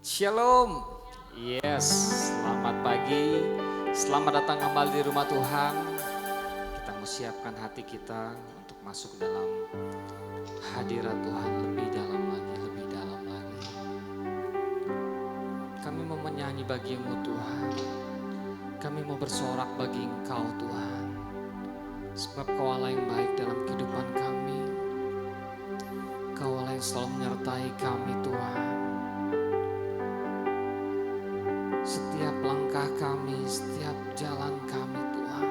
Shalom. Yes, selamat pagi. Selamat datang kembali di rumah Tuhan. Kita mau siapkan hati kita untuk masuk dalam hadirat Tuhan lebih dalam lagi, lebih dalam lagi. Kami mau menyanyi bagi-Mu Tuhan. Kami mau bersorak bagi Engkau Tuhan. Sebab Kau Allah yang baik dalam kehidupan kami. Kau Allah yang selalu menyertai kami Tuhan. Setiap langkah kami, setiap jalan kami Tuhan,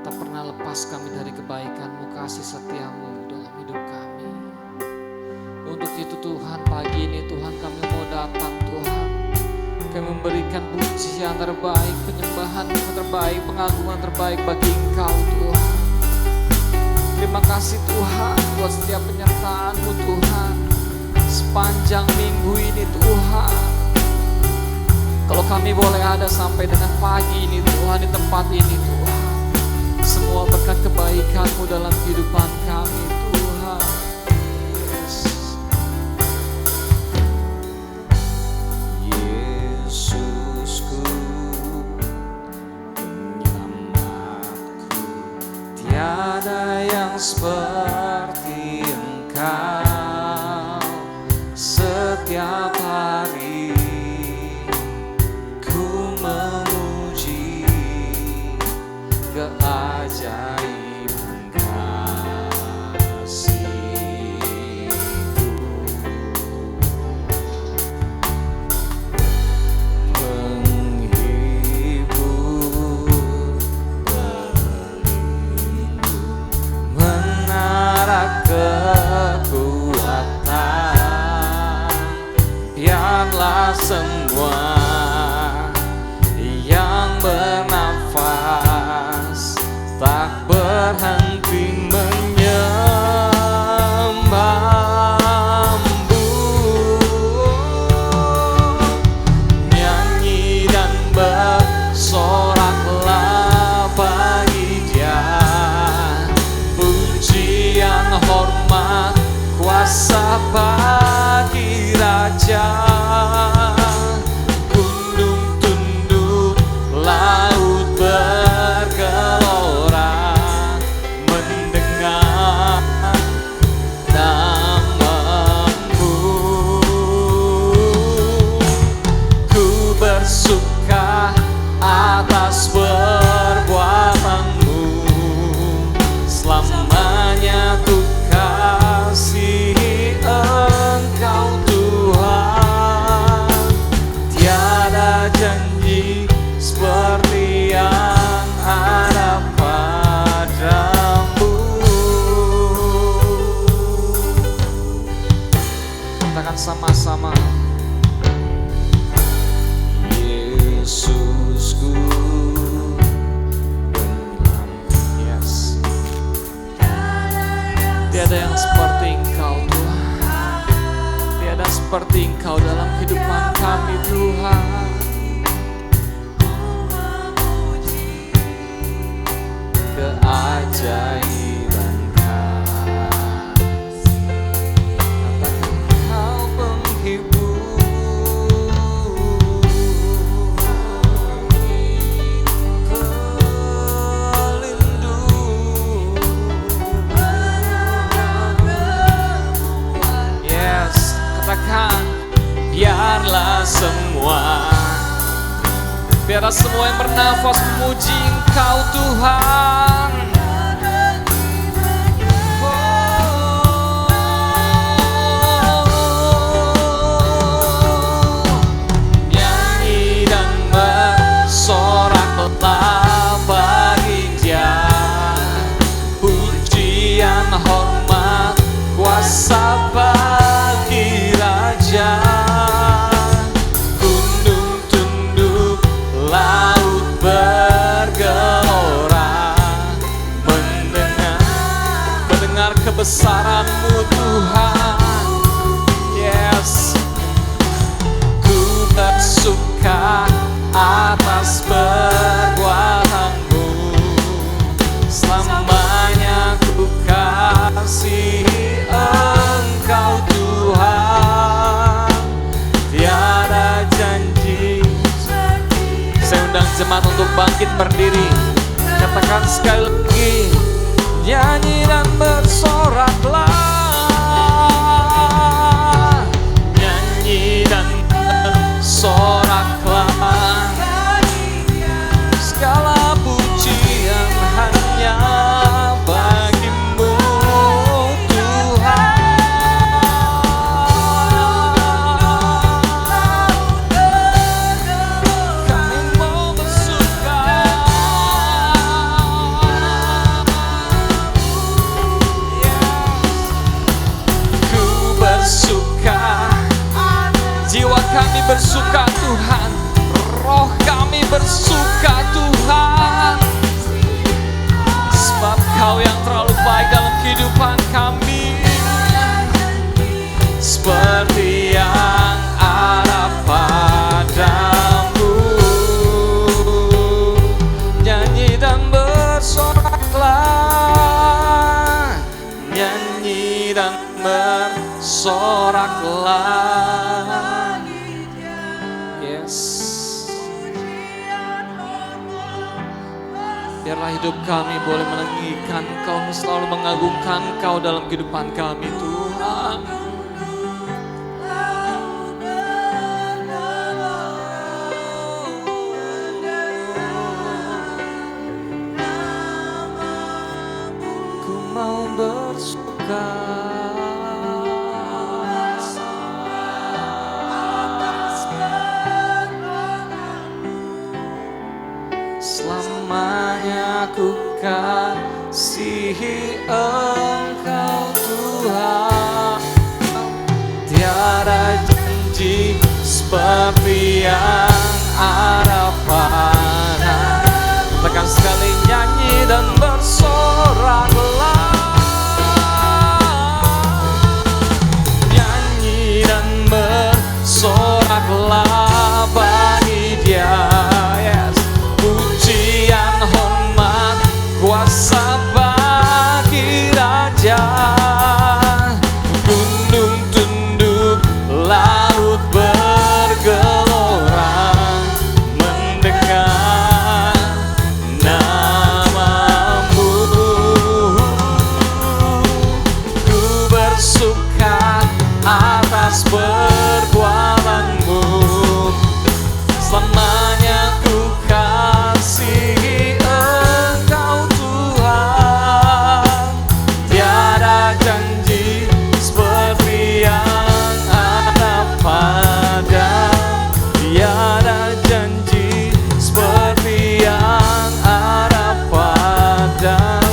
tak pernah lepas kami dari kebaikan-Mu, kasih setia-Mu dalam hidup kami. Untuk itu Tuhan, pagi ini Tuhan kami mau datang Tuhan. Kami memberikan pujian terbaik, penyembahan terbaik, pengagungan terbaik bagi Engkau Tuhan. Terima kasih Tuhan buat setiap penyertaan-Mu Tuhan. Sepanjang minggu ini Tuhan. Kalau kami boleh ada sampai dengan pagi ini Tuhan, di tempat ini Tuhan, semua berkat kebaikan-Mu dalam kehidupan kami Tuhan. Yes. Yesusku, penyelamatku, tiada yang seperti Engkau. Setiap hari keajaiban kasih-Mu, penghibur, pelindung, menara kekuatan. Biarlah semua yang bernafas tak berhenti menyembah-Mu. Nyanyi dan bersoraklah bagi Dia, pujian, hormat, kuasa bagi Raja. Gunung tunduk, laut bergelora mendengar nama-Mu. Ku bersuka atas perbuatan-Mu, selamanya ku kasihi Engkau Tuhan. Tiada janji seperti yang ada padamu. Katakan sama-sama. Yesusku, penyelamat. Yes. Tiada yang seperti Engkau Tuhan. Tiada seperti Engkau dalam kehidupan kami Tuhan. Keajaiban kasih. Katakan Kau penghibur, pelindung. Yes, katakan biarlah semua yang bernafas memuji Engkau Tuhan. Nyanyi dan bersoraklah bagi Dia, pujian, hormat, kuasa bagi Raja. Gunung tunduk, laut bergelora mendengar kebesaran-Mu Tuhan. Yes, ku bersuka atas perbuatan-Mu, selamanya ku kasihi Engkau Tuhan. Tiada bangkit berdiri. Katakan sekali lagi, nyanyi dan bersoraklah, nyanyi dan bersoraklah. Segala pujian hanya bagimu Tuhan. Kami mau bersuka, ku bersuka, jiwa kami bersuka Tuhan, roh kami bersuka Tuhan, sebab Kau yang terlalu baik dalam kehidupan kami, seperti yang ada padamu. Nyanyi dan bersoraklah, nyanyi dan bersoraklah. Yes. Biarlah hidup kami boleh meninggikan Kau, selalu mengagungkan Kau dalam kehidupan kami Tuhan. Ku mau bersuka selamanya, ku kasihi Engkau Tuhan. Tiada janji seperti yang ada pada. Katakan sekali, nyanyi dan bersoraklah, nyanyi dan bersoraklah bagi Dia. Yes. Pujian, hormat, kuasa bagi Raja. Gunung tunduk, laut bergelora, mendengar namamu. Ku bersuka atas perbuatanmu, selamanya ku kasihi Engkau Tuhan. Tiada janji seperti yang ada pada, tiada janji seperti yang ada pada,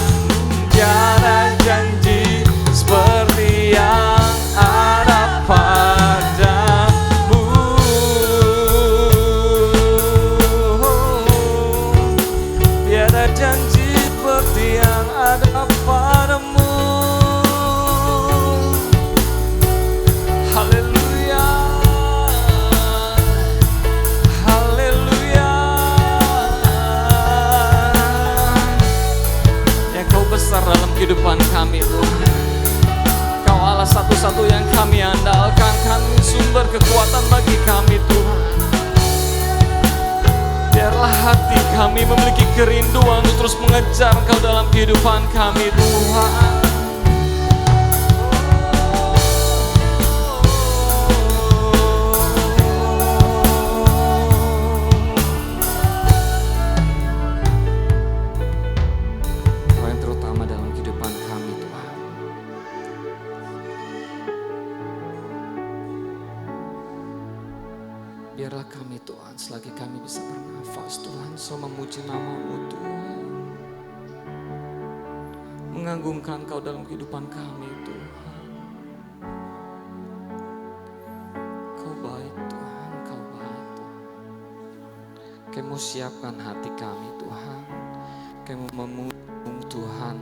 tiada janji seperti yang ada padamu. Tiada janji seperti yang ada padamu. Haleluya, haleluya. Ya, Kau besar dalam kehidupan kami Tuhan. Kau Allah satu-satu yang kami andalkan, kami sumber kekuatan bagi kami Tuhan. Biarlah hati kami memiliki kerinduan untuk terus mengejar Kau dalam kehidupan kami Tuhan. Kau yang terutama dalam kehidupan kami Tuhan. Biarlah kami Tuhan, selagi kami bisa bernafas Tuhan, selalu memuji nama-Mu Tuhan, mengagungkan Kau dalam kehidupan kami Tuhan. Kau baik Tuhan, Kau baik Tuhan. Kami mau siapkan hati kami Tuhan, kami mau memuji Tuhan,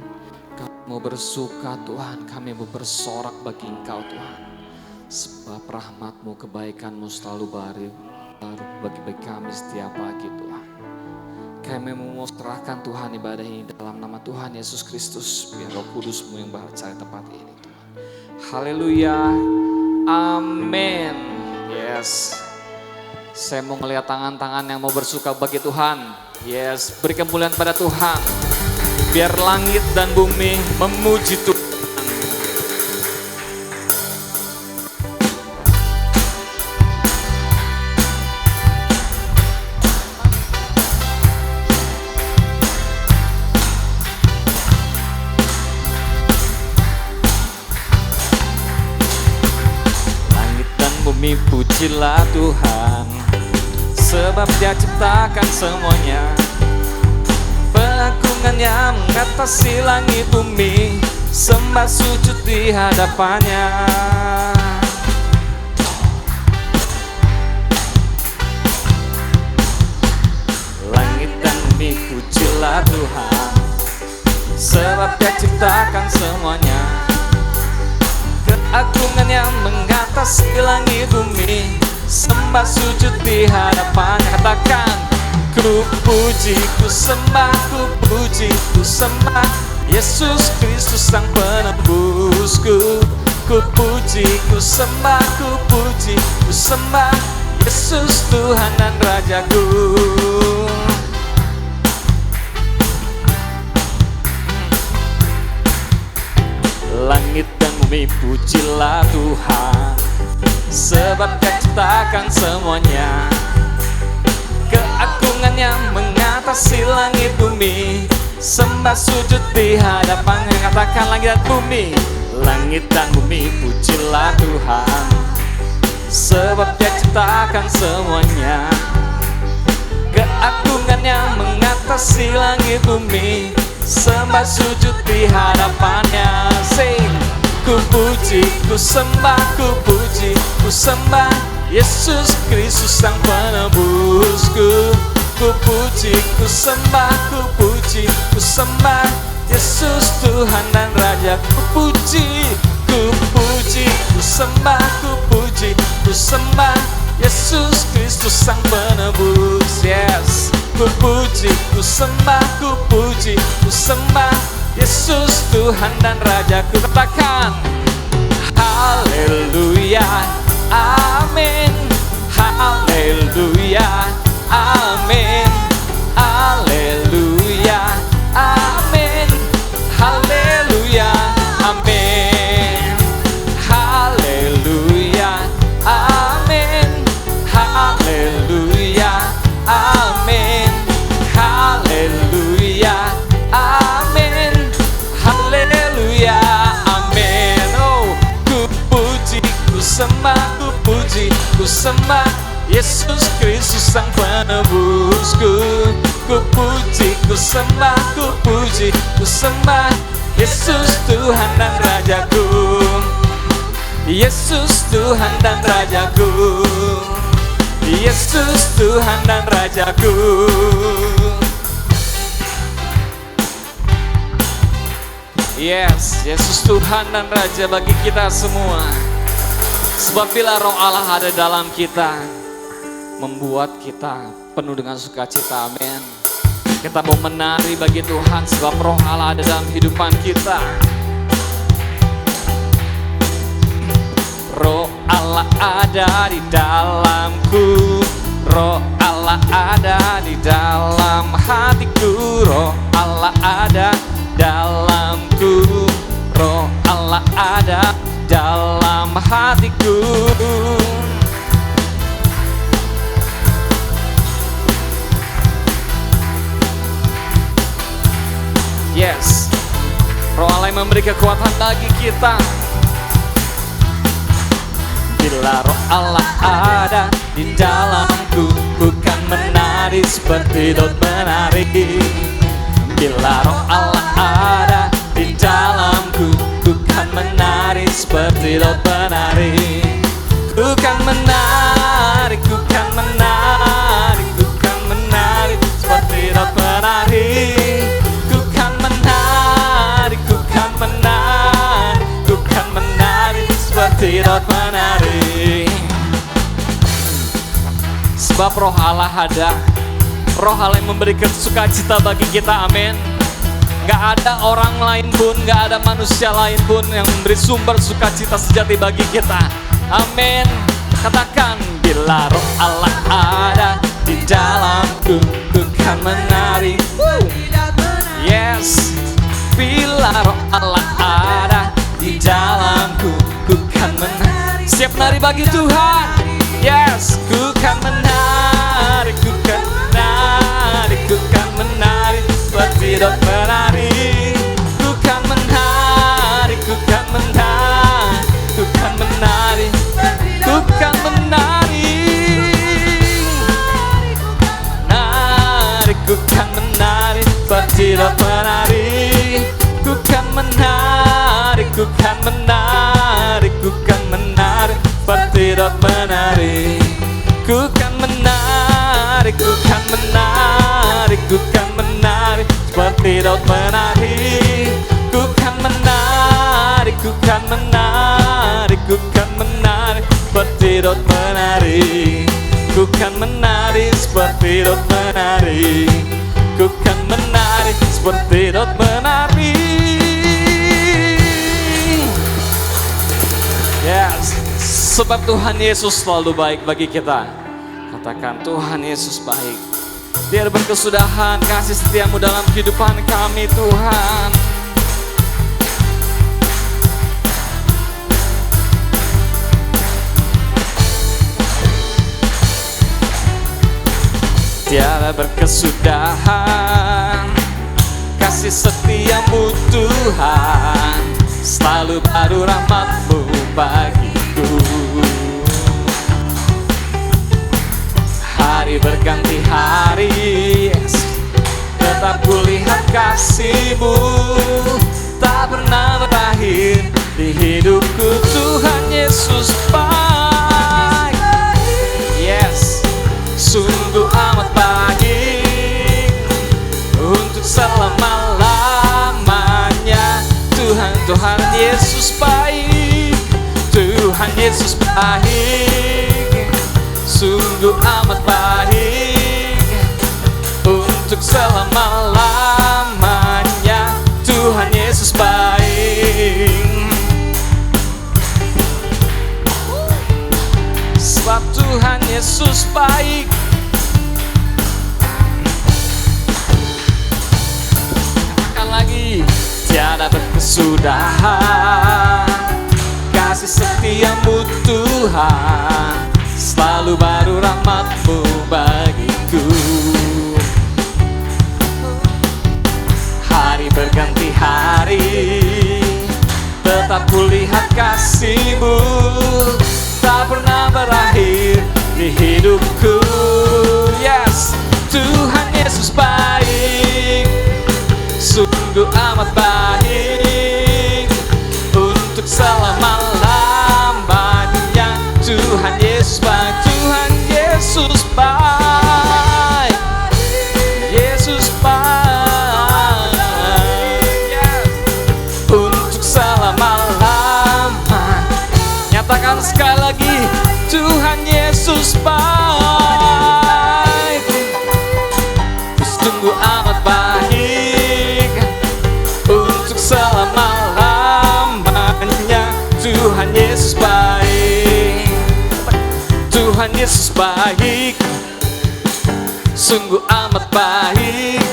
kami mau bersuka Tuhan, kami mau bersorak bagi Engkau Tuhan. Sebab rahmat-Mu, kebaikan-Mu selalu baru bagi kami setiap pagi Tuhan. Kami mau serahkan Tuhan ibadah ini dalam nama Tuhan Yesus Kristus. Biar Roh Kudus-Mu yang berbicara tempat ini Tuhan. Haleluya, amin. Yes. Saya mau ngelihat tangan-tangan yang mau bersuka bagi Tuhan. Yes, beri kemuliaan pada Tuhan. Biar langit dan bumi memuji Tuhan. Langit dan bumi pujilah Tuhan, sebab Dia ciptakan semuanya. Pengagungannya mengatasi langit bumi, sembah sujud di hadapannya. Langit dan bumi pujilah Tuhan, sebab Dia ciptakan semuanya. Keagungannya mengatasi langit bumi, sembah sujud di hadapannya. Katakan, ku puji, ku sembah, ku puji, ku sembah Yesus Kristus Sang Penebusku. Ku puji, ku sembah, ku puji, ku sembah Yesus Tuhan dan Rajaku. Langit dan bumi pujilah Tuhan, sebab Dia ciptakan semuanya. Keagungannya mengatasi langit bumi, sembah sujud di hadapannya. Katakan, langit dan bumi, langit dan bumi pujilah Tuhan, sebab Dia ciptakan semuanya. Keagungannya mengatasi langit bumi, sembah sujud di hadapannya. Sing, ku puji, ku sembah, ku puji, ku sembah Yesus Kristus Sang Penebusku. Ku puji, ku sembah, ku puji, ku sembah Yesus Tuhan dan Raja. Ku puji, ku puji, ku sembah, ku puji, ku sembah Yesus Kristus Sang Penebus. Yes, ku puji, ku sembah, ku puji, ku sembah Yesus Tuhan dan Rajaku. Katakan, haleluya, amin, haleluya, amin, haleluya, amin, haleluya, amin, haleluya, amin, haleluya, amin, haleluya, amin, haleluya, amin. Oh, ku puji, ku sembah, ku puji, ku sembah Yesus Kristus Sang Penebusku. Ku puji, ku sembah, ku puji, ku sembah Yesus Tuhan dan Rajaku. Yesus Tuhan dan Rajaku, Yesus Tuhan dan Rajaku. Yes, Yesus Tuhan dan Raja bagi kita semua. Sebab bila Roh Allah ada dalam kita, membuat kita penuh dengan sukacita. Amin. Kita mau menari bagi Tuhan, sebab Roh Allah ada dalam kehidupan kita. Roh Allah ada di dalamku, Roh Allah ada di dalam hatiku, Roh Allah ada dalamku, Roh Allah ada dalam hatiku. Yes, Roh Allah yang memberi kekuatan bagi kita. Bila Roh Allah ada di dalamku, bukan menari seperti Daud menari. Bila Roh Allah ada di dalamku, bukan menari seperti Daud menari. Bukan menari, bukan menari, bukan menari seperti Daud menari. Bukan menari, bukan menari, bukan menari seperti Daud menari. Sebab Roh Allah ada, Roh Allah yang memberikan sukacita bagi kita. Amin. Gak ada orang lain pun, gak ada manusia lain pun yang memberi sumber sukacita sejati bagi kita. Amin. Katakan, Bila roh Allah ada di dalamku, ku kan menari. Yes, bila roh Allah ada di dalamku, ku kan menari. Siap menari bagi Tuhan. Yes, ku kan menari, ku kan menari, ku kan menari seperti dot menari. Ku kan menari, ku kan menari, ku kan menari, ku kan menari. Menari, ku kan menari seperti dot menari. Ku kan menari, ku kan menari, ku kan menari seperti dot menari. Ku kan menari, ku kan menari, ku kan menari seperti dot menari. Ku kan menari, ku kan menari, ku kan menari seperti dot menari. Ku kan menari seperti dot menari. Ku kan menari seperti dot menari. Yes, sebab Tuhan Yesus selalu baik bagi kita. Katakan, Tuhan Yesus baik. Biar berkesudahan kasih setiamu dalam kehidupan kami, Tuhan. Tiada berkesudahan kasih setiamu, Tuhan. Selalu baru rahmat-Mu bagiku. Hari berganti hari, yes, tetap kulihat kasih-Mu tak pernah berakhir di hidupku. Tuhan Yesus baik. Yes, sungguh amat baik untuk selama-lamanya. Tuhan Yesus baik, Tuhan Yesus baik, sungguh amat baik untuk selama-lamanya. Tuhan Yesus baik, sebab Tuhan Yesus baik. Katakan lagi, tiada berkesudahan kasih setiamu, Tuhan. Selalu baru rahmat-Mu bagiku. Hari berganti hari, tetap kulihat kasih-Mu tak pernah berakhir di hidupku. Yes, Tuhan Yesus baik, sungguh amat baik untuk selama-lamanya. Tuhan Yesus baik, Tuhan Yesus baik, Yesus baik, yes, untuk selama-lamanya. Nyatakan sekali lagi, Tuhan Yesus baik, sungguh amat baik untuk selama-lamanya. Tuhan Yesus baik, Tuhan Yesus baik, sungguh amat baik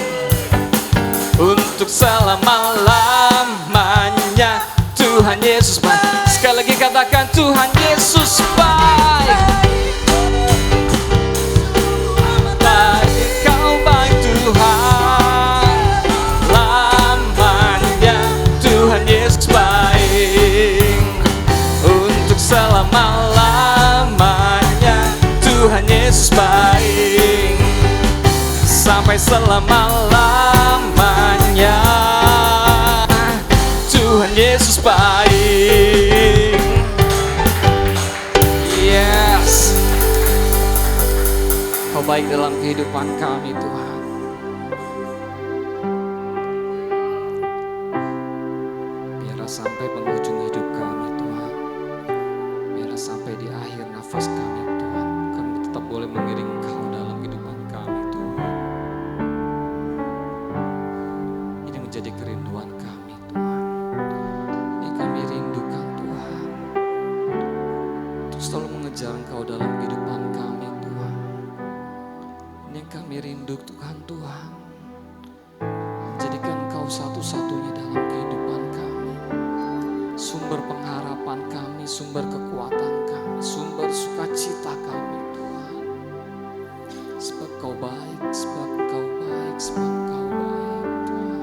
untuk selama-lamanya. Tuhan Yesus baik. Sekali lagi katakan, Tuhan Yesus baik. Baik, Kau baik Tuhan, lamanya. Tuhan Yesus baik untuk selama-lamanya. Tuhan Yesus baik sampai selama-lamanya. Tuhan Yesus baik. Yes, Kau baik dalam kehidupan kami, Tuhan. Biarlah sampai penghujung hidup kami, Tuhan. Biarlah sampai di akhir nafas kami, Tuhan. Kami tetap boleh mengiring Kau dalam kehidupan kami, Tuhan. Ini menjadi kerinduan kami, Tuhan. Ini kami rindukan, Tuhan, untuk selalu mengejar mengejar Engkau dalam kehidupan kami Tuhan. Ini yang kami rindu Tuhan. Jadikan Engkau satu-satunya dalam kehidupan kami. Sumber pengharapan kami, sumber kekuatan kami, sumber sukacita kami Tuhan. Sebab Kau baik, sebab Kau baik, sebab Kau baik Tuhan.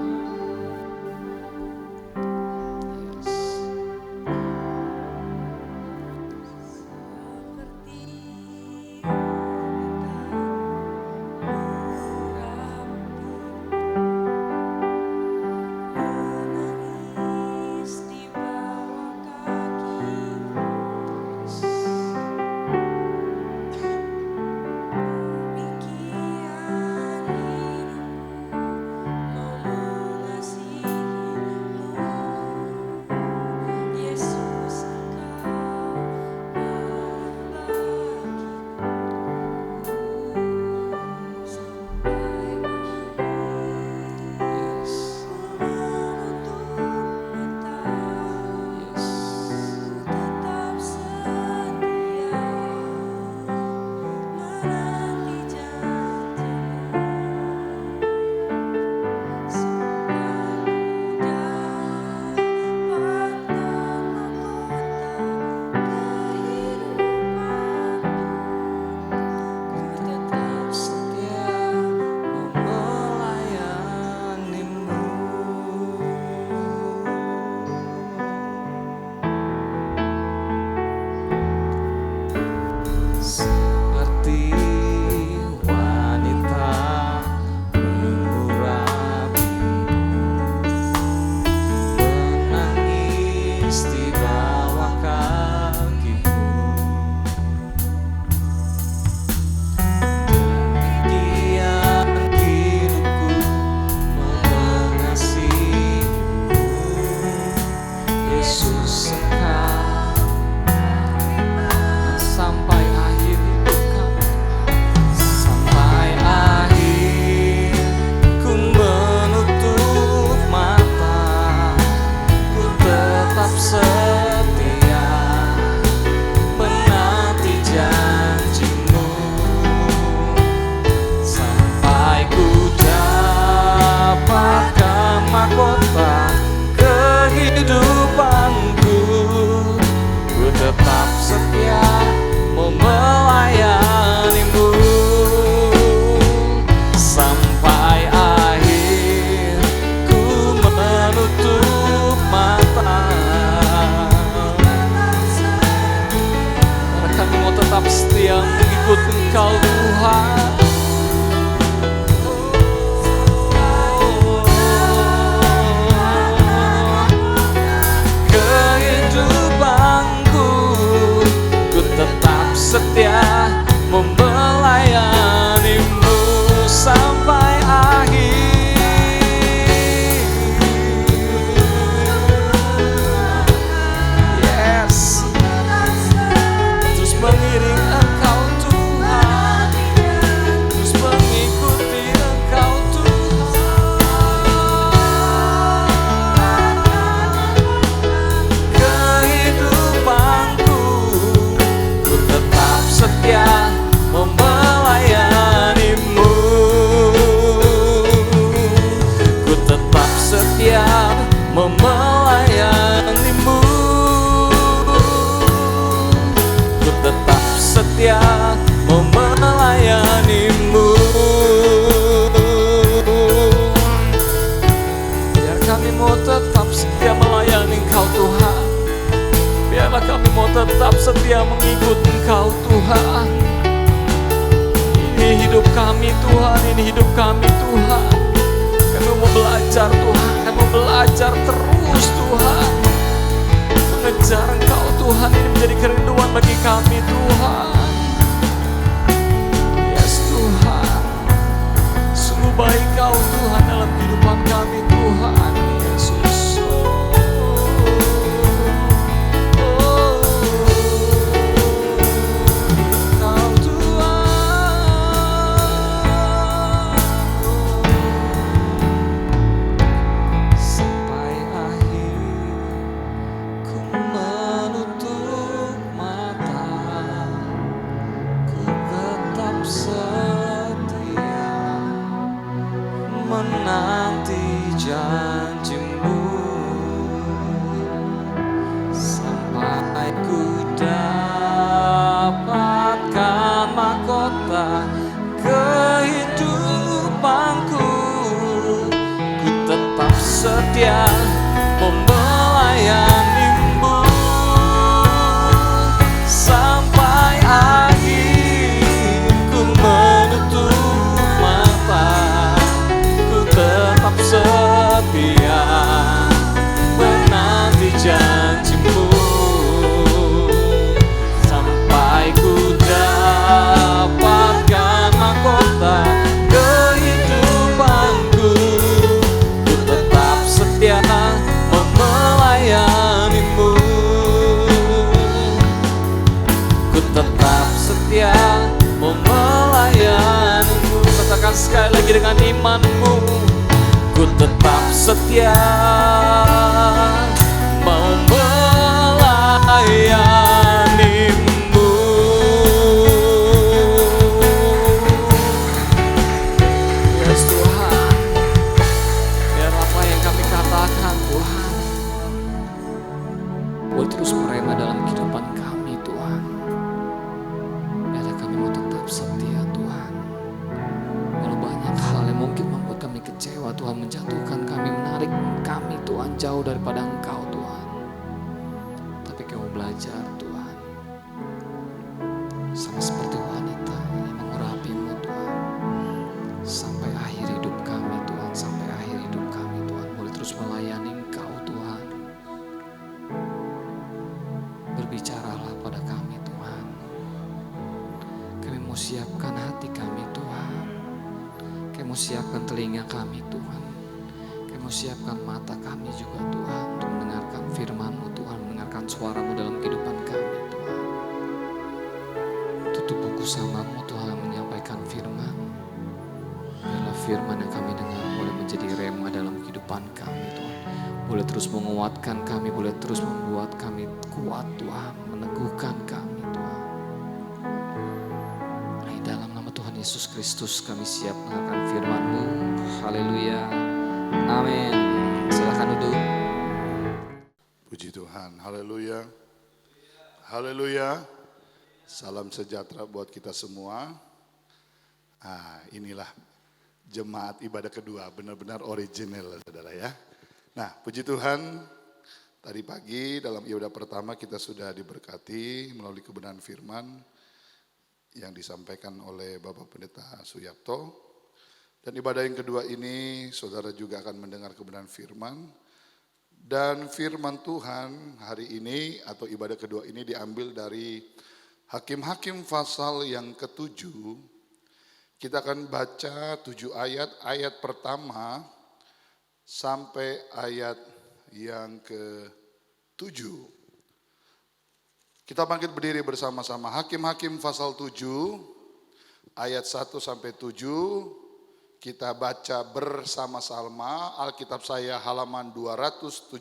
tetap setia mengikut Engkau Tuhan. Ini hidup kami Tuhan, ini hidup kami Tuhan. Kami mau belajar Tuhan, kami mau belajar terus Tuhan. Mengejar Engkau Tuhan, ini menjadi kerinduan bagi kami Tuhan. Yes Tuhan, sungguh baik Kau Tuhan dalam kehidupan kami Tuhan. Yesus. ku dapatkan mahkota kehidupanku, ku tetap setia melayanimu sampai akhir. Ku menutup mata, ku tetap setia menanti janjimu sampai ku dapatkan mahkota kehidupanku. Ku tetap setia melayanimu, ku tetap setia melayanimu. Katakan sekali lagi dengan imanmu, ku tetap setia mau melayanimu. Yes Tuhan, biar apa yang kami katakan Tuhan boleh terus merema dalam kehidupan kami Tuhan. Biar kami mau tetap setia Tuhan. Walau banyak hal yang mungkin membuat kami kecewa Tuhan, menjatuhkan kami, menarik kami Tuhan jauh daripada Engkau Tuhan. Tapi kami mau belajar Tuhan, sama seperti wanita yang mengurapimu Tuhan, sampai akhir hidup kami Tuhan, sampai akhir hidup kami Tuhan, boleh terus melayani Engkau Tuhan. Berbicaralah pada kami Tuhan. Kami mau siapkan hati kami Tuhan. Kami mau siapkan telinga kami Tuhan. Kami mau siapkan mata kami juga Tuhan, untuk mendengarkan firman-Mu Tuhan, mendengarkan suara-Mu dalam kehidupan kami Tuhan. Tutup buku sama-Mu Tuhan menyampaikan firman. Biarlah firman yang kami dengar boleh menjadi rema dalam kehidupan kami Tuhan. Boleh terus menguatkan kami, boleh terus membuat kami kuat Tuhan, meneguhkan kami Tuhan. Di dalam nama Tuhan Yesus Kristus kami siap mendengarkan firman-Mu. Haleluya. Amin. Silakan duduk. Puji Tuhan, haleluya. Haleluya. Salam sejahtera buat kita semua. Inilah jemaat ibadah kedua, benar-benar original saudara ya. Nah, puji Tuhan, tadi pagi dalam ibadah pertama kita sudah diberkati melalui kebenaran firman yang disampaikan oleh Bapak Pendeta Suyapto. Dan ibadah yang kedua ini saudara juga akan mendengar kebenaran firman. Dan firman Tuhan hari ini atau ibadah kedua ini diambil dari Hakim-Hakim pasal yang ke-7. Kita akan baca 7 ayat, ayat pertama sampai ayat yang ke-7. Kita bangkit berdiri bersama-sama. Hakim-Hakim pasal 7 ayat 1 sampai 7. Kita baca bersama-sama. Alkitab saya halaman 271,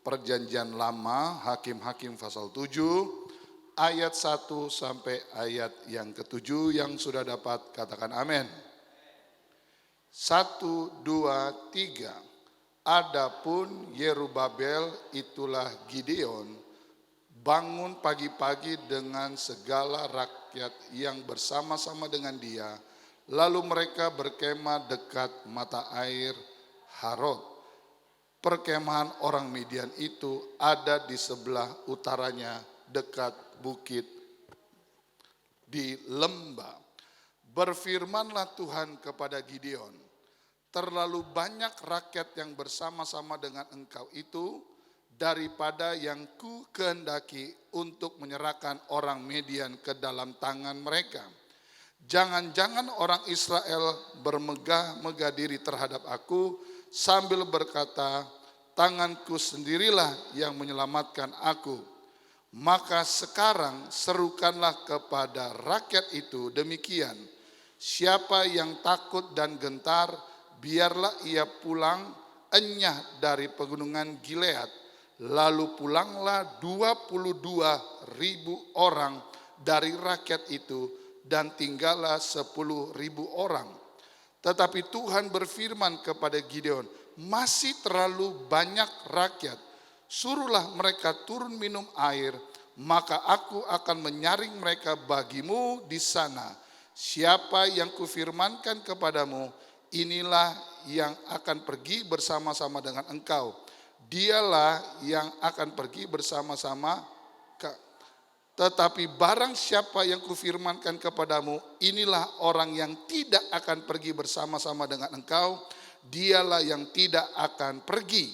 Perjanjian Lama, Hakim-Hakim pasal 7 ayat 1 sampai ayat yang ke-7. Yang sudah dapat katakan amin. 1, 2, 3. Adapun Yerubabel itulah Gideon, bangun pagi-pagi dengan segala rakyat yang bersama-sama dengan dia. Lalu mereka berkemah dekat mata air Harod. Perkemahan orang Midian itu ada di sebelah utaranya dekat bukit di lembah. Berfirmanlah Tuhan kepada Gideon, terlalu banyak rakyat yang bersama-sama dengan engkau itu daripada yang ku kehendaki untuk menyerahkan orang Midian ke dalam tangan mereka. Jangan-jangan orang Israel bermegah-megah diri terhadap aku sambil berkata, tanganku sendirilah yang menyelamatkan aku. Maka sekarang serukanlah kepada rakyat itu demikian, siapa yang takut dan gentar, biarlah ia pulang enyah dari pegunungan Gilead. Lalu pulanglah 22.000 orang dari rakyat itu, dan tinggallah 10.000 orang. Tetapi Tuhan berfirman kepada Gideon, masih terlalu banyak rakyat, suruhlah mereka turun minum air, maka aku akan menyaring mereka bagimu di sana. Siapa yang kufirmankan kepadamu, inilah yang akan pergi bersama-sama dengan engkau. Dialah yang akan pergi bersama-sama. Tetapi barang siapa yang kufirmankan kepadamu, inilah orang yang tidak akan pergi bersama-sama dengan engkau, dialah yang tidak akan pergi.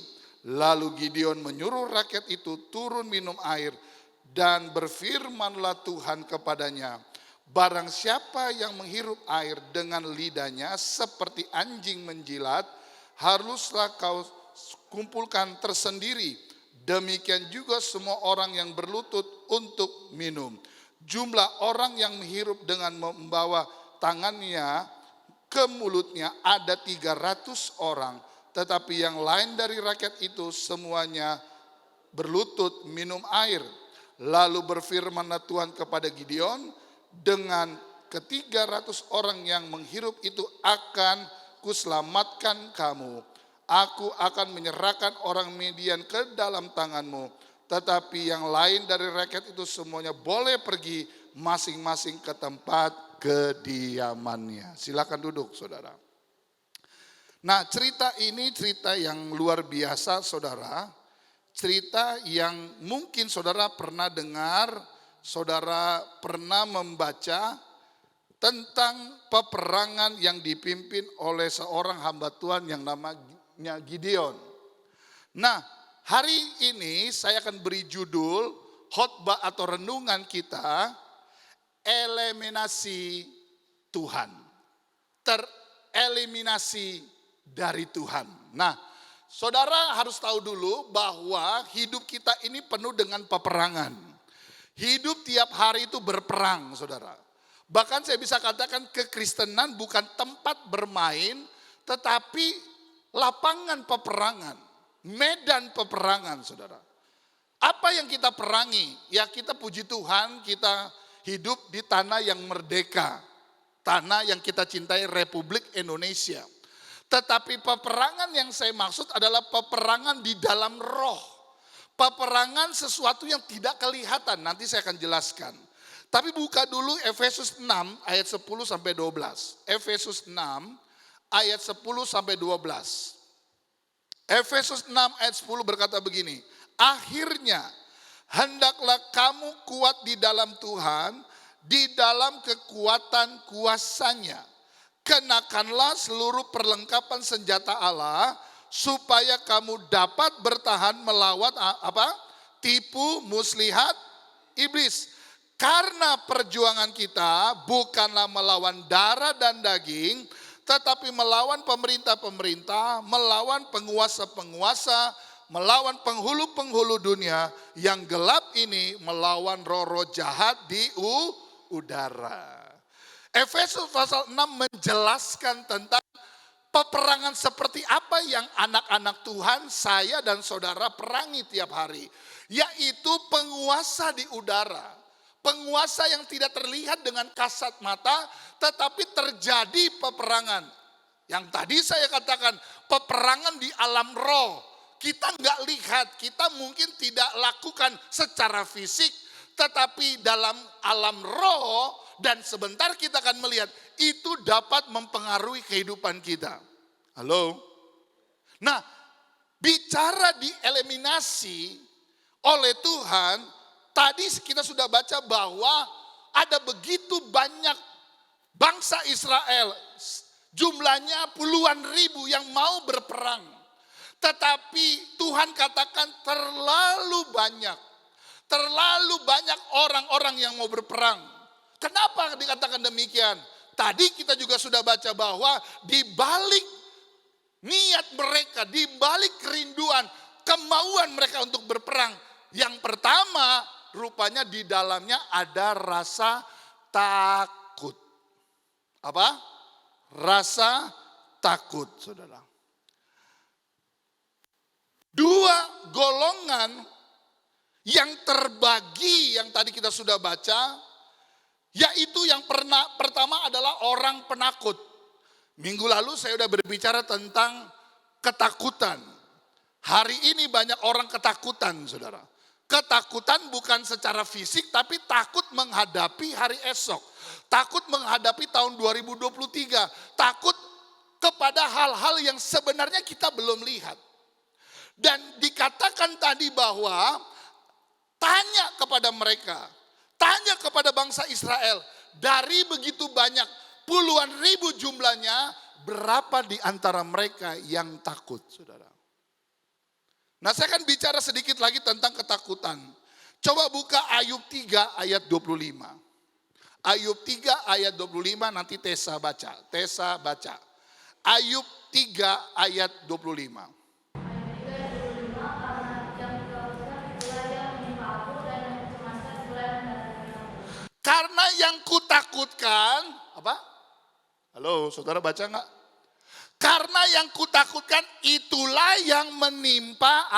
Lalu Gideon menyuruh rakyat itu turun minum air, dan berfirmanlah Tuhan kepadanya, barang siapa yang menghirup air dengan lidahnya seperti anjing menjilat, haruslah kau kumpulkan tersendiri. Demikian juga semua orang yang berlutut untuk minum. Jumlah orang yang menghirup dengan membawa tangannya ke mulutnya ada 300 orang. Tetapi yang lain dari rakyat itu semuanya berlutut minum air. Lalu berfirmanlah Tuhan kepada Gideon, dengan ke-300 orang yang menghirup itu akan kuselamatkan kamu. Aku akan menyerahkan orang Midian ke dalam tanganmu. Tetapi yang lain dari rakyat itu semuanya boleh pergi masing-masing ke tempat kediamannya. Silakan duduk, saudara. Nah, cerita ini cerita yang luar biasa, saudara. Cerita yang mungkin saudara pernah dengar, saudara pernah membaca tentang peperangan yang dipimpin oleh seorang hamba Tuhan yang namanya Gideon. Nah, hari ini saya akan beri judul khotbah atau renungan kita, eliminasi Tuhan. Tereliminasi dari Tuhan. Nah, saudara harus tahu dulu bahwa hidup kita ini penuh dengan peperangan. Hidup tiap hari itu berperang, saudara. Bahkan saya bisa katakan kekristenan bukan tempat bermain, tetapi lapangan peperangan, medan peperangan, saudara. Apa yang kita perangi? Ya, kita puji Tuhan, kita hidup di tanah yang merdeka. Tanah yang kita cintai, Republik Indonesia. Tetapi peperangan yang saya maksud adalah peperangan di dalam roh. Peperangan sesuatu yang tidak kelihatan, nanti saya akan jelaskan. Tapi buka dulu Efesus 6 ayat 10 sampai 12. Efesus 6 ayat 10 sampai 12. Efesus 6 ayat 10 berkata begini, akhirnya hendaklah kamu kuat di dalam Tuhan, di dalam kekuatan kuasanya. Kenakanlah seluruh perlengkapan senjata Allah, supaya kamu dapat bertahan melawan tipu muslihat iblis. Karena perjuangan kita bukanlah melawan darah dan daging, tetapi melawan pemerintah-pemerintah, melawan penguasa-penguasa, melawan penghulu-penghulu dunia yang gelap ini, melawan roh-roh jahat di udara. Efesus pasal 6 menjelaskan tentang peperangan seperti apa yang anak-anak Tuhan, saya dan saudara perangi tiap hari. Yaitu penguasa di udara. Penguasa yang tidak terlihat dengan kasat mata, tetapi terjadi peperangan. Yang tadi saya katakan, peperangan di alam roh. Kita nggak lihat, kita mungkin tidak lakukan secara fisik, tetapi dalam alam roh, dan sebentar kita akan melihat, itu dapat mempengaruhi kehidupan kita. Halo? Nah, bicara dieliminasi oleh Tuhan, tadi kita sudah baca bahwa ada begitu banyak bangsa Israel, jumlahnya puluhan ribu yang mau berperang. Tetapi Tuhan katakan terlalu banyak orang-orang yang mau berperang. Kenapa dikatakan demikian? Tadi kita juga sudah baca bahwa di balik niat mereka, di balik kerinduan, kemauan mereka untuk berperang, yang pertama rupanya di dalamnya ada rasa takut. Apa? Rasa takut, saudara. Dua golongan yang terbagi yang tadi kita sudah baca, yaitu yang pertama adalah orang penakut. Minggu lalu saya sudah berbicara tentang ketakutan. Hari ini banyak orang ketakutan, saudara. Ketakutan bukan secara fisik, tapi takut menghadapi hari esok. Takut menghadapi tahun 2023. Takut kepada hal-hal yang sebenarnya kita belum lihat. Dan dikatakan tadi bahwa tanya kepada mereka, tanya kepada bangsa Israel, dari begitu banyak puluhan ribu jumlahnya, berapa di antara mereka yang takut, saudara? Nah, saya akan bicara sedikit lagi tentang ketakutan. Coba buka Ayub 3 ayat 25. Ayub 3 ayat 25, nanti Tessa baca. Tessa baca. Ayub 3 ayat 25. Karena yang kutakutkan, apa? Halo, saudara baca enggak? Karena yang kutakutkan itulah yang menimpa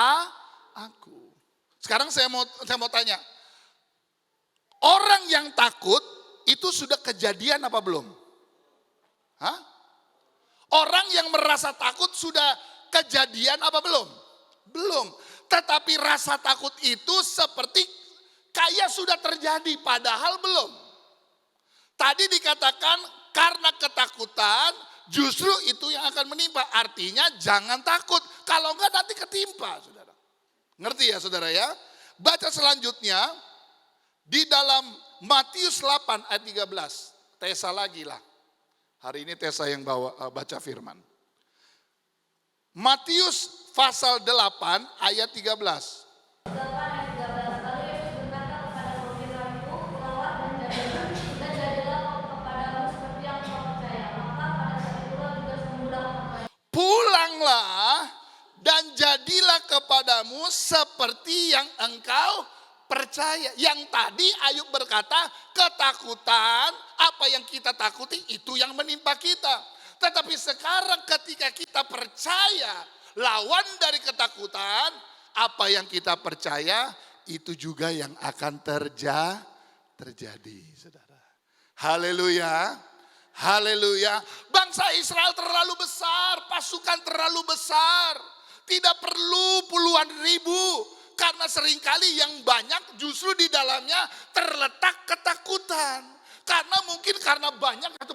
aku. Sekarang saya mau tanya. Orang yang takut itu sudah kejadian apa belum? Hah? Orang yang merasa takut sudah kejadian apa belum? Belum. Tetapi rasa takut itu seperti kayak sudah terjadi padahal belum. Tadi dikatakan karena ketakutan justru itu yang akan menimpa. Artinya jangan takut. Kalau enggak nanti ketimpa, saudara. Ngerti ya, saudara ya? Baca selanjutnya di dalam Matius 8 ayat 13. Tessa lagi lah. Hari ini Tessa yang baca firman. Matius pasal 8 ayat 13. Pulanglah dan jadilah kepadamu seperti yang engkau percaya. Yang tadi Ayub berkata ketakutan, apa yang kita takuti itu yang menimpa kita. Tetapi sekarang ketika kita percaya, lawan dari ketakutan, apa yang kita percaya itu juga yang akan terjadi, saudara. Haleluya. Haleluya. Bangsa Israel terlalu besar, pasukan terlalu besar. Tidak perlu puluhan ribu. Karena seringkali yang banyak justru di dalamnya terletak ketakutan. Karena mungkin karena banyak itu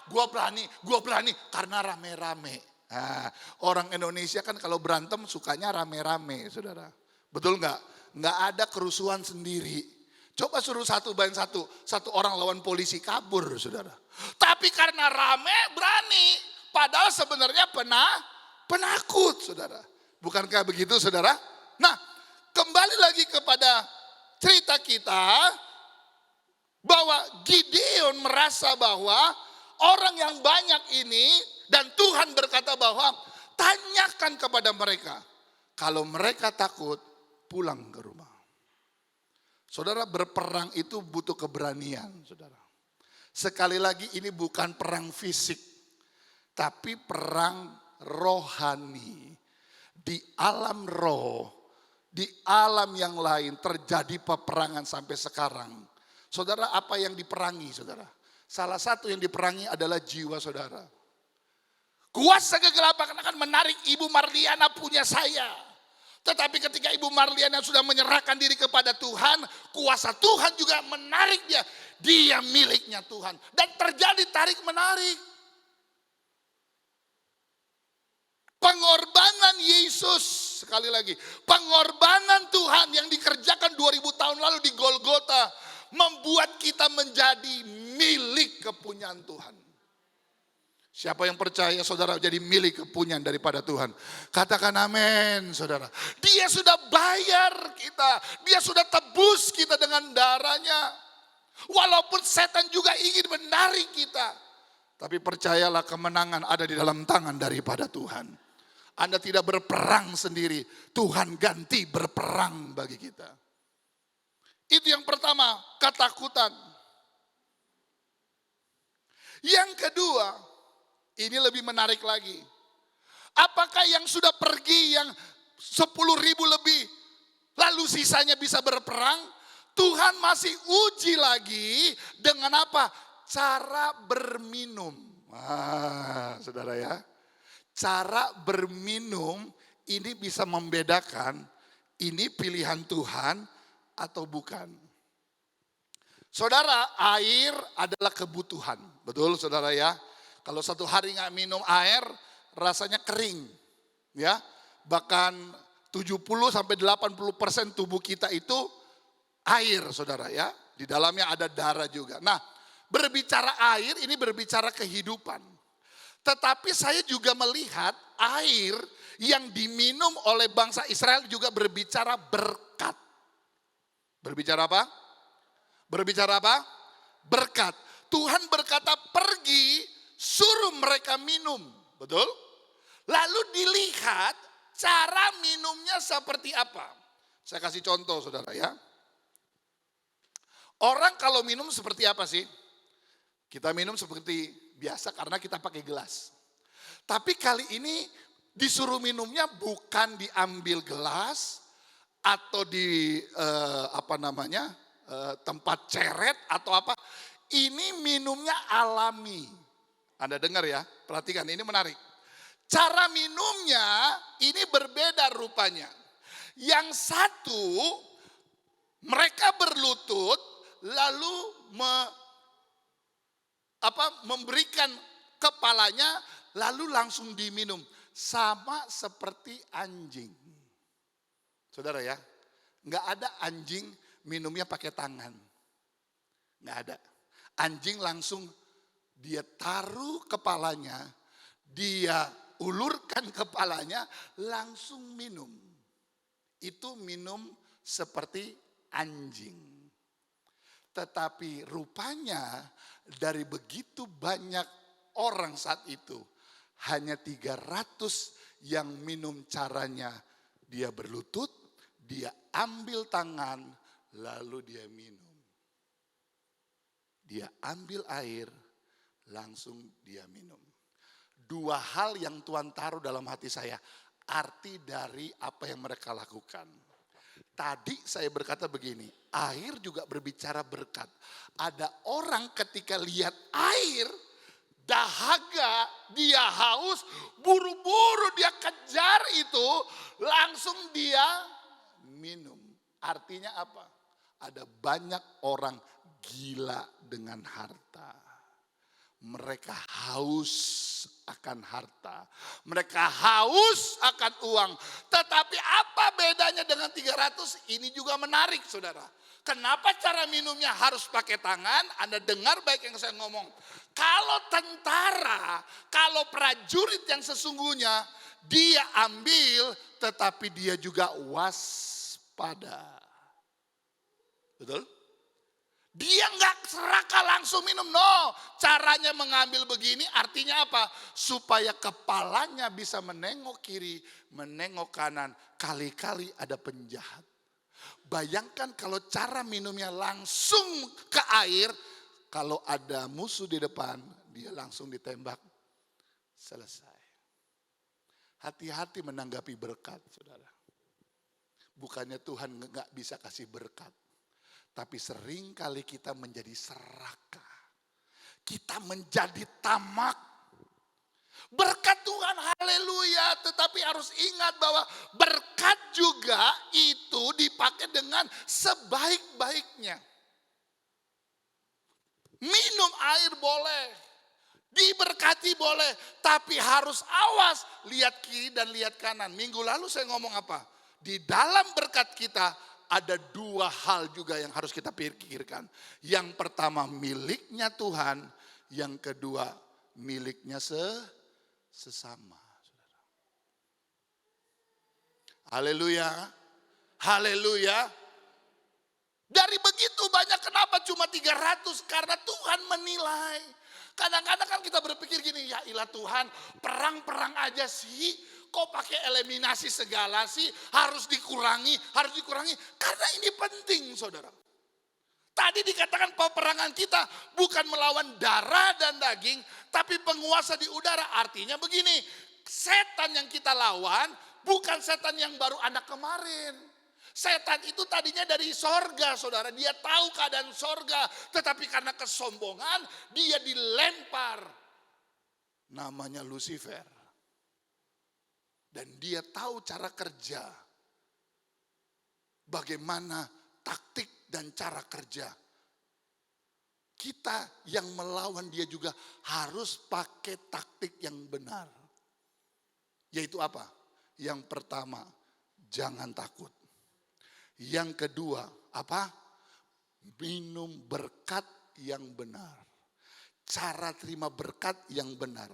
gue berani karena rame-rame. Nah, orang Indonesia kan kalau berantem sukanya rame-rame, saudara. Betul nggak? Nggak ada kerusuhan sendiri. Coba suruh satu orang lawan polisi kabur, saudara. Tapi karena rame berani, padahal sebenarnya penakut, saudara. Bukankah begitu, saudara? Nah, kembali lagi kepada cerita kita, bahwa Gideon merasa bahwa orang yang banyak ini, dan Tuhan berkata bahwa tanyakan kepada mereka, kalau mereka takut pulang ke rumah. Saudara, berperang itu butuh keberanian, saudara. Sekali lagi ini bukan perang fisik, tapi perang rohani. Di alam roh, di alam yang lain terjadi peperangan sampai sekarang. Saudara, apa yang diperangi, saudara? Salah satu yang diperangi adalah jiwa saudara. Kuasa kegelapan akan menarik Ibu Marliana punya saya. Tetapi ketika Ibu Marliana sudah menyerahkan diri kepada Tuhan, kuasa Tuhan juga menarik dia. Dia miliknya Tuhan. Dan terjadi tarik menarik. Pengorbanan Yesus, sekali lagi. Pengorbanan Tuhan yang dikerjakan 2000 tahun lalu di Golgota. Membuat kita menjadi milik kepunyaan Tuhan. Siapa yang percaya saudara jadi milik kepunyaan daripada Tuhan? Katakan amin, saudara. Dia sudah bayar kita. Dia sudah tebus kita dengan darahnya. Walaupun setan juga ingin menarik kita. Tapi percayalah kemenangan ada di dalam tangan daripada Tuhan. Anda tidak berperang sendiri. Tuhan ganti berperang bagi kita. Itu yang pertama, ketakutan. Yang kedua, ini lebih menarik lagi. Apakah yang sudah pergi yang 10.000 lebih, lalu sisanya bisa berperang? Tuhan masih uji lagi dengan apa? Cara berminum. Saudara ya. Cara berminum ini bisa membedakan ini pilihan Tuhan atau bukan. Saudara, air adalah kebutuhan. Betul saudara ya? Kalau satu hari nggak minum air, rasanya kering. Ya, bahkan 70-80% tubuh kita itu air saudara ya. Di dalamnya ada darah juga. Nah, berbicara air ini berbicara kehidupan. Tetapi saya juga melihat air yang diminum oleh bangsa Israel juga berbicara berkat. Berbicara apa? Berbicara apa? Berkat. Tuhan berkata pergi, suruh mereka minum. Betul? Lalu dilihat cara minumnya seperti apa. Saya kasih contoh saudara ya. Orang kalau minum seperti apa sih? Kita minum seperti biasa karena kita pakai gelas. Tapi kali ini disuruh minumnya bukan diambil gelas atau di tempat ceret atau apa. Ini minumnya alami. Anda dengar ya, perhatikan ini menarik. Cara minumnya ini berbeda rupanya. Yang satu mereka berlutut lalu memberikan kepalanya lalu langsung diminum. Sama seperti anjing. Saudara ya, nggak ada anjing minumnya pakai tangan. Nggak ada. Anjing langsung dia taruh kepalanya, dia ulurkan kepalanya, langsung minum. Itu minum seperti anjing. Tetapi rupanya dari begitu banyak orang saat itu, hanya 300 yang minum caranya dia berlutut, dia ambil tangan, lalu dia minum. Dia ambil air, langsung dia minum. Dua hal yang Tuhan taruh dalam hati saya, arti dari apa yang mereka lakukan. Tadi saya berkata begini, air juga berbicara berkat. Ada orang ketika lihat air, dahaga, dia haus, buru-buru dia kejar itu, langsung dia minum. Artinya apa? Ada banyak orang gila dengan harta. Mereka haus akan harta. Mereka haus akan uang. Tetapi apa bedanya dengan 300? Ini juga menarik saudara. Kenapa cara minumnya harus pakai tangan? Anda dengar baik yang saya ngomong. Kalau tentara, kalau prajurit yang sesungguhnya, dia ambil tetapi dia juga waspada. Betul? Dia nggak serakah langsung minum, no. Caranya mengambil begini artinya apa? Supaya kepalanya bisa menengok kiri, menengok kanan. Kali-kali ada penjahat. Bayangkan kalau cara minumnya langsung ke air, kalau ada musuh di depan, dia langsung ditembak. Selesai. Hati-hati menanggapi berkat, saudara. Bukannya Tuhan nggak bisa kasih berkat. Tapi sering kali kita menjadi serakah. Kita menjadi tamak. Berkat Tuhan, haleluya. Tetapi harus ingat bahwa berkat juga itu dipakai dengan sebaik-baiknya. Minum air boleh. Diberkati boleh. Tapi harus awas. Lihat kiri dan lihat kanan. Minggu lalu saya ngomong apa? Di dalam berkat kita ada dua hal juga yang harus kita pikirkan. Yang pertama miliknya Tuhan, yang kedua miliknya sesama. Haleluya, haleluya. Dari begitu banyak kenapa cuma 300? Karena Tuhan menilai. Kadang-kadang kan kita berpikir gini, ya ilah Tuhan perang-perang aja sih. Kok pakai eliminasi segala sih, harus dikurangi. Karena ini penting saudara. Tadi dikatakan peperangan kita bukan melawan darah dan daging, tapi penguasa di udara. Artinya begini, setan yang kita lawan bukan setan yang baru anak kemarin. Setan itu tadinya dari sorga saudara, dia tahu keadaan sorga. Tetapi karena kesombongan dia dilempar. Namanya Lucifer. Dan dia tahu cara kerja. Bagaimana taktik dan cara kerja. Kita yang melawan dia juga harus pakai taktik yang benar. Yaitu apa? Yang pertama, jangan takut. Yang kedua, apa? Minum berkat yang benar. Cara terima berkat yang benar.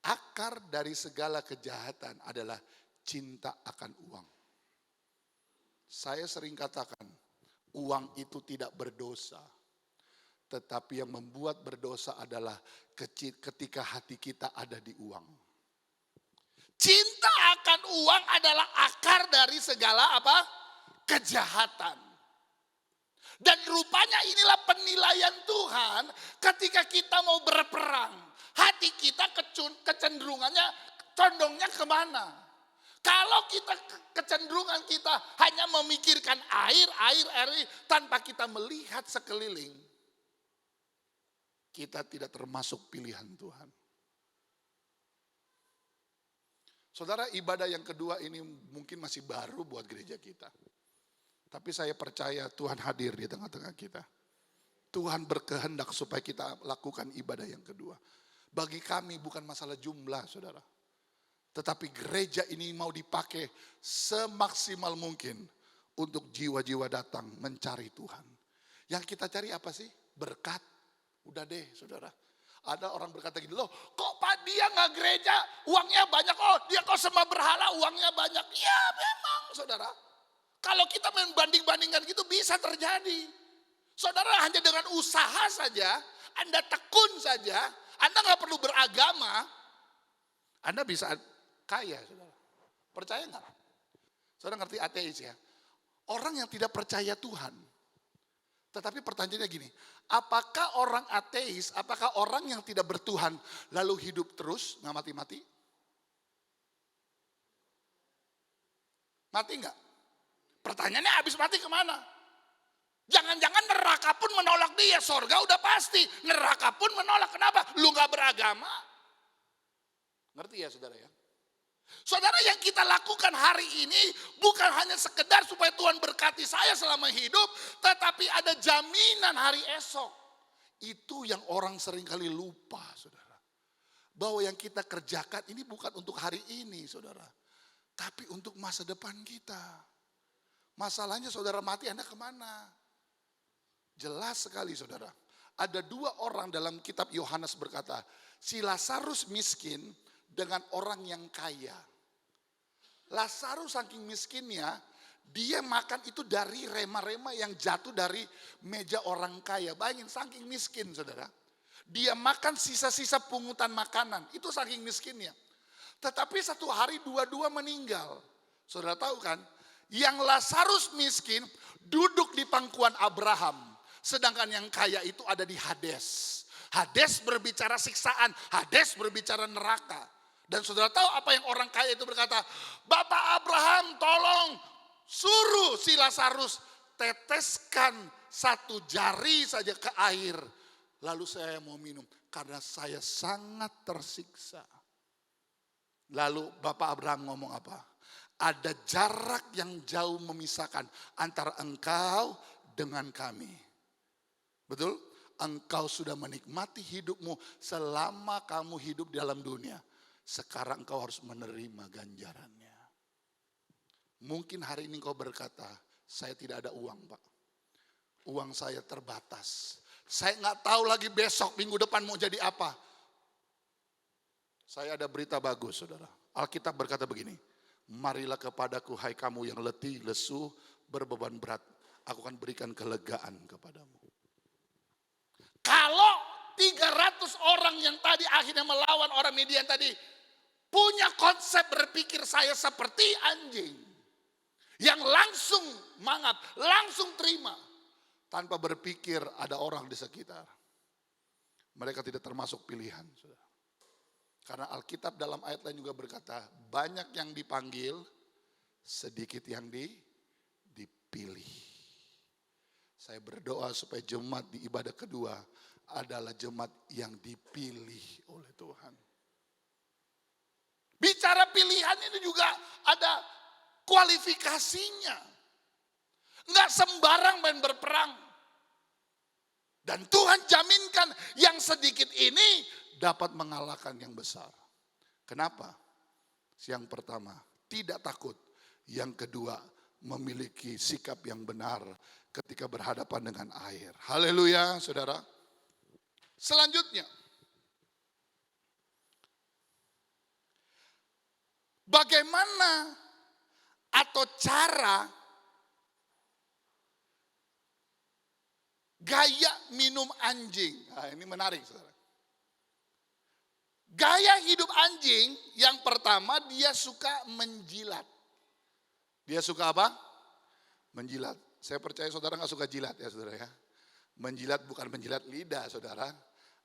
Akar dari segala kejahatan adalah cinta akan uang. Saya sering katakan, uang itu tidak berdosa. Tetapi yang membuat berdosa adalah ketika hati kita ada di uang. Cinta akan uang adalah akar dari segala apa? Kejahatan. Dan rupanya inilah penilaian Tuhan ketika kita mau berperang. Hati kita kecenderungannya, condongnya kemana? Kalau kita kecenderungan kita hanya memikirkan air tanpa kita melihat sekeliling. Kita tidak termasuk pilihan Tuhan. Saudara, ibadah yang kedua ini mungkin masih baru buat gereja kita. Tapi saya percaya Tuhan hadir di tengah-tengah kita. Tuhan berkehendak supaya kita lakukan ibadah yang kedua. Bagi kami bukan masalah jumlah, saudara. Tetapi gereja ini mau dipakai semaksimal mungkin untuk jiwa-jiwa datang mencari Tuhan. Yang kita cari apa sih? Berkat. Udah deh, saudara. Ada orang berkata gini, loh kok Pak dia gak gereja, uangnya banyak. Oh dia kok sembah berhala, uangnya banyak. Ya memang, saudara. Kalau kita membanding-bandingkan gitu bisa terjadi. Saudara, hanya dengan usaha saja, Anda tekun saja, Anda gak perlu beragama, Anda bisa kaya, saudara. Percaya gak? Saudara ngerti ateis ya? Orang yang tidak percaya Tuhan. Tetapi pertanyaannya gini, apakah orang ateis, apakah orang yang tidak bertuhan lalu hidup terus, gak mati-mati? Mati gak? Pertanyaannya habis mati kemana? Jangan-jangan neraka pun menolak dia, sorga udah pasti. Neraka pun menolak, kenapa? Lu gak beragama. Ngerti ya saudara ya? Saudara, yang kita lakukan hari ini bukan hanya sekedar supaya Tuhan berkati saya selama hidup, tetapi ada jaminan hari esok. Itu yang orang seringkali lupa, saudara. Bahwa yang kita kerjakan ini bukan untuk hari ini, saudara. Tapi untuk masa depan kita. Masalahnya saudara mati, Anda kemana? Jelas sekali saudara. Ada dua orang dalam kitab Yohanes berkata, si Lazarus miskin dengan orang yang kaya. Lazarus saking miskinnya, dia makan itu dari rema-rema yang jatuh dari meja orang kaya. Bayangin saking miskin saudara. Dia makan sisa-sisa pungutan makanan, itu saking miskinnya. Tetapi satu hari dua-dua meninggal. Saudara tahu kan, yang Lazarus miskin duduk di pangkuan Abraham. Sedangkan yang kaya itu ada di Hades. Hades berbicara siksaan, Hades berbicara neraka. Dan saudara tahu apa yang orang kaya itu berkata? Bapak Abraham tolong suruh si Lazarus teteskan satu jari saja ke air. Lalu saya mau minum karena saya sangat tersiksa. Lalu Bapak Abraham ngomong apa? Ada jarak yang jauh memisahkan antara engkau dengan kami. Betul? Engkau sudah menikmati hidupmu selama kamu hidup di dalam dunia. Sekarang engkau harus menerima ganjarannya. Mungkin hari ini engkau berkata, saya tidak ada uang Pak. Uang saya terbatas. Saya gak tahu lagi besok minggu depan mau jadi apa. Saya ada berita bagus saudara. Alkitab berkata begini. Marilah kepadaku hai kamu yang letih, lesu, berbeban berat. Aku akan berikan kelegaan kepadamu. Kalau 300 orang yang tadi akhirnya melawan orang Midian tadi punya konsep berpikir saya seperti anjing yang langsung mangap, langsung terima tanpa berpikir ada orang di sekitar. Mereka tidak termasuk pilihan. Karena Alkitab dalam ayat lain juga berkata banyak yang dipanggil, sedikit yang dipilih. Saya berdoa supaya jemaat di ibadah kedua adalah jemaat yang dipilih oleh Tuhan. Bicara pilihan ini juga ada kualifikasinya. Enggak sembarang main berperang. Dan Tuhan jaminkan yang sedikit ini dapat mengalahkan yang besar. Kenapa? Yang pertama, tidak takut. Yang kedua, memiliki sikap yang benar ketika berhadapan dengan air. Haleluya, saudara. Selanjutnya, bagaimana atau cara gaya minum anjing? Nah, ini menarik, saudara. Gaya hidup anjing yang pertama, dia suka menjilat. Dia suka apa? Menjilat. Saya percaya saudara gak suka jilat ya saudara ya. Menjilat bukan menjilat lidah saudara.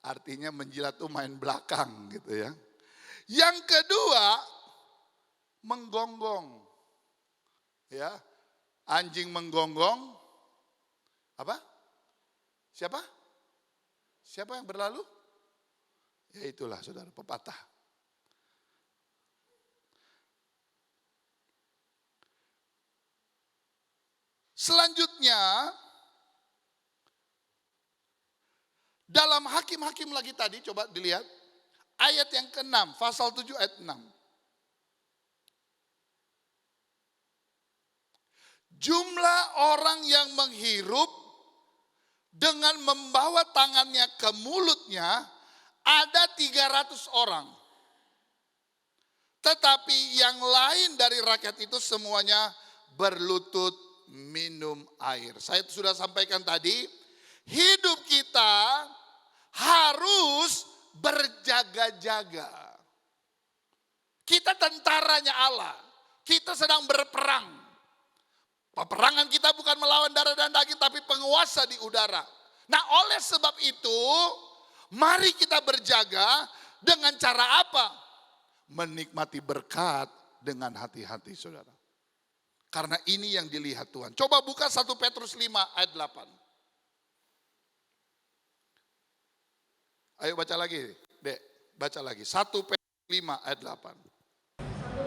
Artinya menjilat tuh main belakang gitu ya. Yang kedua, menggonggong. Ya, anjing menggonggong. Apa? Siapa? Siapa yang berlalu? Ya itulah saudara, pepatah. Selanjutnya, dalam hakim-hakim lagi tadi, coba dilihat. Ayat yang ke-6, pasal 7 ayat 6. Jumlah orang yang menghirup dengan membawa tangannya ke mulutnya ada 300 orang. Tetapi yang lain dari rakyat itu semuanya berlutut minum air. Saya sudah sampaikan tadi, hidup kita harus berjaga-jaga. Kita tentaranya Allah. Kita sedang berperang. Peperangan kita bukan melawan darah dan daging, tapi penguasa di udara. Nah, oleh sebab itu, mari kita berjaga dengan cara apa? Menikmati berkat dengan hati-hati, saudara. Karena ini yang dilihat Tuhan. Coba buka 1 Petrus 5 ayat 8. Ayo baca lagi, Dek. Baca lagi. 1 Petrus 5 ayat 8. 1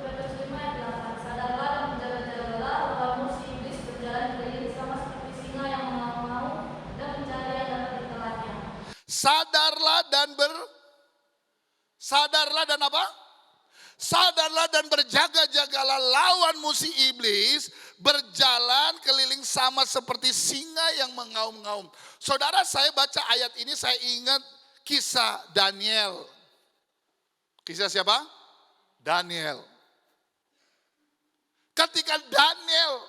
Petrus 5 ayat 8. Sadarlah dan menjaga-jagalah, lawanmu si iblis berjalan keliling sama seperti singa yang mengaum-ngaum dan mencari yang dapat ditelannya. Sadarlah dan apa? Sadarlah dan berjaga-jagalah, lawan musuh iblis berjalan keliling sama seperti singa yang mengaum-ngaum. Saudara, saya baca ayat ini saya ingat kisah Daniel. Kisah siapa? Daniel. Ketika Daniel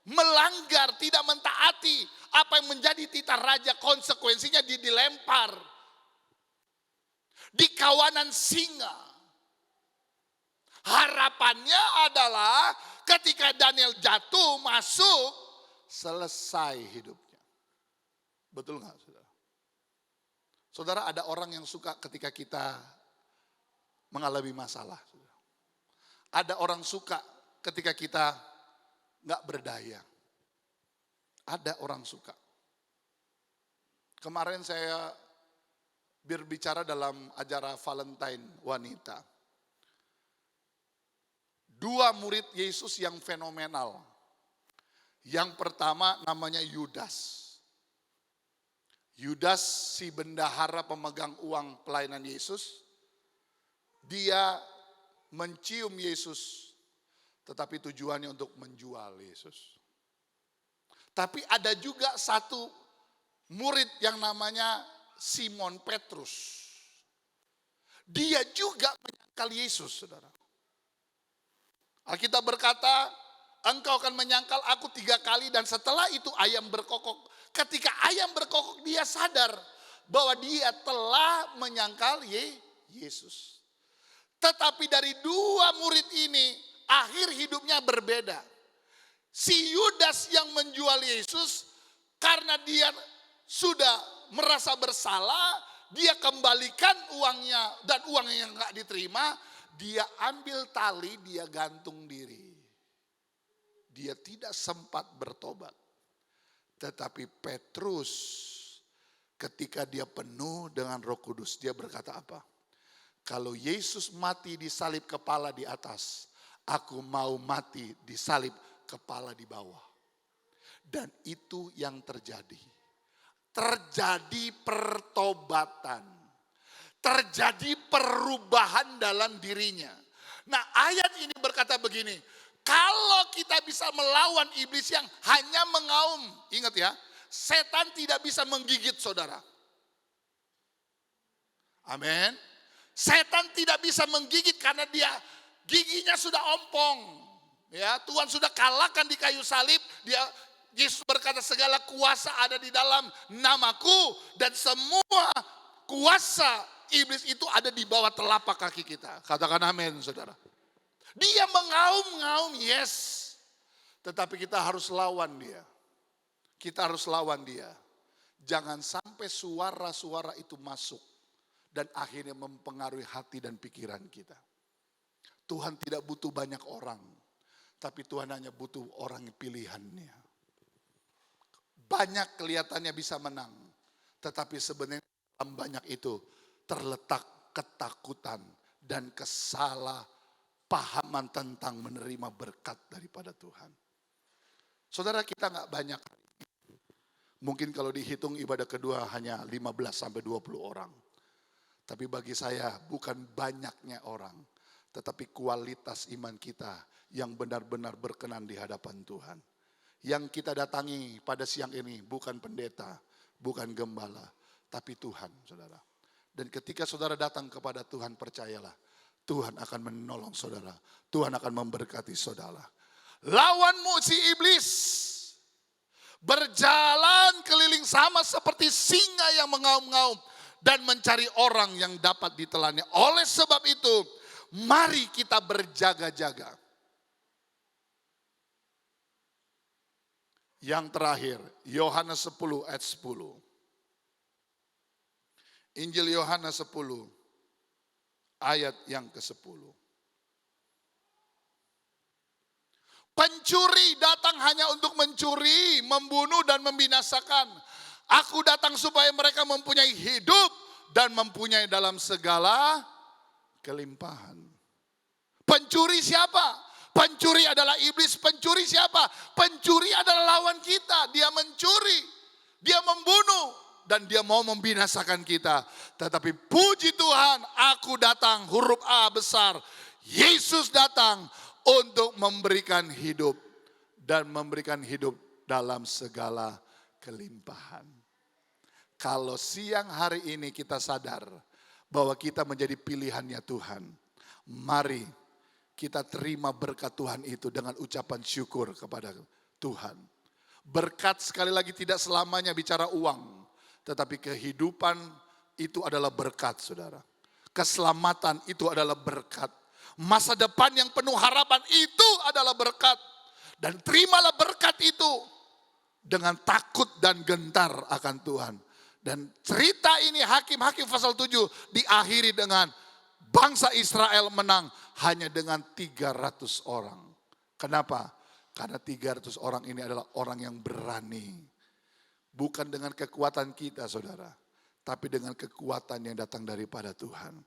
melanggar, tidak mentaati apa yang menjadi titah raja, konsekuensinya dilempar di kawanan singa. Harapannya adalah ketika Daniel jatuh, masuk, selesai hidupnya. Betul nggak, saudara? Saudara, ada orang yang suka ketika kita mengalami masalah. Saudara. Ada orang suka ketika kita nggak berdaya. Ada orang suka. Kemarin saya berbicara dalam acara Valentine wanita. 2 murid Yesus yang fenomenal. Yang pertama namanya Yudas. Yudas si bendahara pemegang uang pelayanan Yesus. Dia mencium Yesus, tetapi tujuannya untuk menjual Yesus. Tapi ada juga satu murid yang namanya Simon Petrus. Dia juga menyangkal Yesus, saudara. Alkitab berkata, engkau akan menyangkal aku 3 kali dan setelah itu ayam berkokok. Ketika ayam berkokok dia sadar bahwa dia telah menyangkal Yesus. Tetapi dari 2 murid ini akhir hidupnya berbeda. Si Yudas yang menjual Yesus karena dia sudah merasa bersalah, dia kembalikan uangnya dan uangnya yang gak diterima, dia ambil tali, dia gantung diri. Dia tidak sempat bertobat. Tetapi Petrus ketika dia penuh dengan Roh Kudus, dia berkata apa? Kalau Yesus mati di salib kepala di atas, aku mau mati di salib kepala di bawah. Dan itu yang terjadi. Terjadi pertobatan. Terjadi perubahan dalam dirinya. Nah, ayat ini berkata begini, kalau kita bisa melawan iblis yang hanya mengaum, ingat ya, setan tidak bisa menggigit saudara. Amin. Setan tidak bisa menggigit karena dia giginya sudah ompong. Ya, Tuhan sudah kalahkan di kayu salib. Yesus berkata segala kuasa ada di dalam namaku dan semua kuasa iblis itu ada di bawah telapak kaki kita. Katakan amin, saudara. Dia mengaum-ngaum, yes. Tetapi kita harus lawan dia. Kita harus lawan dia. Jangan sampai suara-suara itu masuk dan akhirnya mempengaruhi hati dan pikiran kita. Tuhan tidak butuh banyak orang, tapi Tuhan hanya butuh orang yang pilihannya. Banyak kelihatannya bisa menang, tetapi sebenarnya dalam banyak itu terletak ketakutan dan kesalahpahaman tentang menerima berkat daripada Tuhan. Saudara, kita gak banyak. Mungkin kalau dihitung ibadah kedua hanya 15-20 orang. Tapi bagi saya bukan banyaknya orang, tetapi kualitas iman kita yang benar-benar berkenan di hadapan Tuhan. Yang kita datangi pada siang ini bukan pendeta, bukan gembala, tapi Tuhan, saudara. Dan ketika saudara datang kepada Tuhan, percayalah, Tuhan akan menolong saudara. Tuhan akan memberkati saudara. Lawanmu si iblis berjalan keliling sama seperti singa yang mengaum-ngaum dan mencari orang yang dapat ditelannya. Oleh sebab itu, mari kita berjaga-jaga. Yang terakhir, Yohanes 10 ayat 10. Injil Yohanes 10 ayat yang ke-10. Pencuri datang hanya untuk mencuri, membunuh dan membinasakan. Aku datang supaya mereka mempunyai hidup dan mempunyai dalam segala kelimpahan. Pencuri siapa? Pencuri adalah iblis. Pencuri siapa? Pencuri adalah lawan kita. Dia mencuri, dia membunuh, dan dia mau membinasakan kita. Tetapi puji Tuhan, aku datang, huruf A besar. Yesus datang untuk memberikan hidup dan memberikan hidup dalam segala kelimpahan. Kalau siang hari ini kita sadar bahwa kita menjadi pilihannya Tuhan, mari kita terima berkat Tuhan itu dengan ucapan syukur kepada Tuhan. Berkat sekali lagi tidak selamanya bicara uang, tetapi kehidupan itu adalah berkat, saudara. Keselamatan itu adalah berkat. Masa depan yang penuh harapan itu adalah berkat. Dan terimalah berkat itu dengan takut dan gentar akan Tuhan. Dan cerita ini Hakim-Hakim pasal 7 diakhiri dengan bangsa Israel menang hanya dengan 300 orang. Kenapa? Karena 300 orang ini adalah orang yang berani. Bukan dengan kekuatan kita, saudara, tapi dengan kekuatan yang datang daripada Tuhan.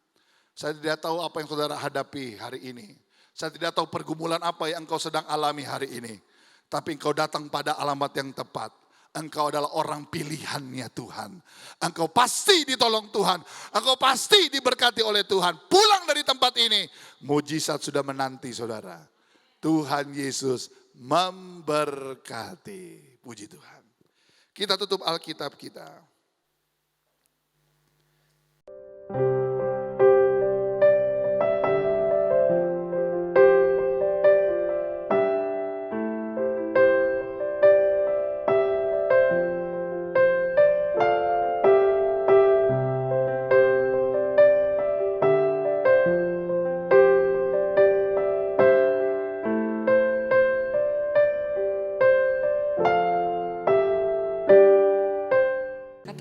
Saya tidak tahu apa yang saudara hadapi hari ini. Saya tidak tahu pergumulan apa yang engkau sedang alami hari ini. Tapi engkau datang pada alamat yang tepat. Engkau adalah orang pilihannya Tuhan. Engkau pasti ditolong Tuhan. Engkau pasti diberkati oleh Tuhan. Pulang dari tempat ini, mujizat sudah menanti saudara. Tuhan Yesus memberkati. Puji Tuhan. Kita tutup Alkitab kita.